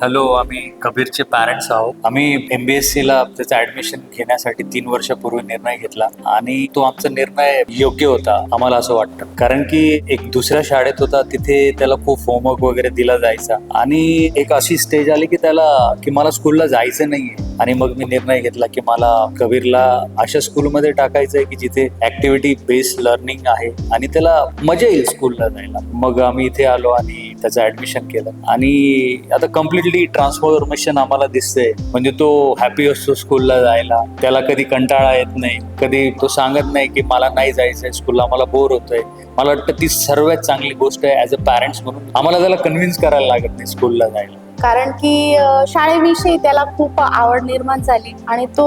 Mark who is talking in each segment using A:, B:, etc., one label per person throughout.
A: Hello, आम्ही कबीरचे parents आहोत. आम्ही MBSC ला त्याचं ऍडमिशन घेण्यासाठी 3 वर्षापूर्वी निर्णय घेतला आणि तो आमचा निर्णय योग्य होता आम्हाला असं वाटतं. कारण की एक दुसऱ्या शाळेत होता, तिथे त्याला खूप होमवर्क वगैरे दिला जायचा आणि एक अशी स्टेज आली की की मला स्कूलला जायचं नाहीये. आणि मग मी निर्णय घेतला की मला कबीरला अशा स्कूलमध्ये टाकायचंय की जिथे ऍक्टिव्हिटी बेस्ड लर्निंग आहे आणि त्याला मजा येईल स्कूलला जायला. मग आम्ही इथे आलो आणि त्याचं ऍडमिशन केलं आणि आता कम्प्लिटली ट्रान्सफॉर्मेशन आम्हाला दिसतंय. म्हणजे तो हॅपी असतो स्कूलला जायला, त्याला कधी कंटाळा येत नाही, कधी तो सांगत नाही की मला नाही जायचंय स्कूलला, मला बोर होतोय. मला वाटतं ती सर्वात चांगली गोष्ट आहे. ऍज अ पॅरेंट्स म्हणून आम्हाला त्याला कन्व्हिन्स करायला लागत नाही स्कूलला जायला.
B: कारण की शाळेविषयी त्याला खूप आवड निर्माण झाली आणि तो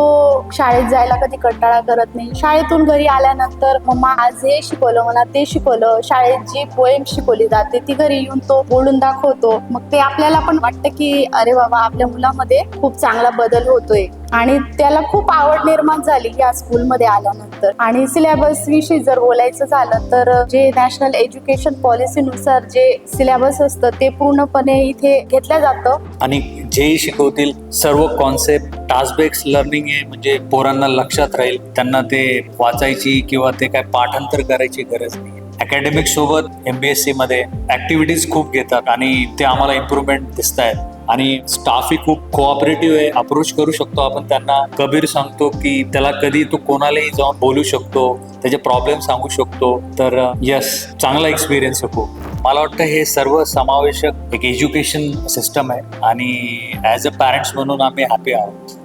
B: शाळेत जायला कधी कंटाळा करत नाही. शाळेतून घरी आल्यानंतर मम्मा आज हे शिकवलं, मला ते शिकवलं, शाळेत जी पोएम शिकवली जाते ती घरी येऊन तो बोलून दाखवतो. मग ते आपल्याला पण वाटतं की अरे बाबा, आपल्या मुलामध्ये खूप चांगला बदल होतोय आणि त्याला खूप आवड निर्माण झाली या स्कूलमध्ये आल्यानंतर. आणि सिलेबस विषयी जर बोलायचं झालं तर जे नॅशनल एज्युकेशन पॉलिसीनुसार जे सिलेबस असतं ते पूर्णपणे इथे घेतलं जातं.
A: आणि जे शिकवतील सर्व कॉन्सेप्ट टास्क बेस्ड लर्निंग आहे. म्हणजे पोरांना लक्षात राहील, त्यांना ते वाचायची किंवा ते काय पाठांतर करायची गरज नाही. अकॅडमिक सोबत MBSC मध्ये ऍक्टिव्हिटीज खूप घेतात आणि ते आम्हाला इम्प्रूव्हमेंट दिसत आहेत. आणि स्टाफही खूप कोऑपरेटिव्ह आहे, अप्रोच करू शकतो आपण त्यांना. कबीर सांगतो की त्याला कधी तो कोणालाही जाऊन बोलू शकतो, त्याचे प्रॉब्लेम सांगू शकतो. तर यस, चांगला एक्सपिरियन्स आहे खूप. मला वाटतं हे सर्व समावेशक एक एज्युकेशन सिस्टम आहे आणि ॲज अ पॅरेंट्स म्हणून आम्ही हॅपी आहोत.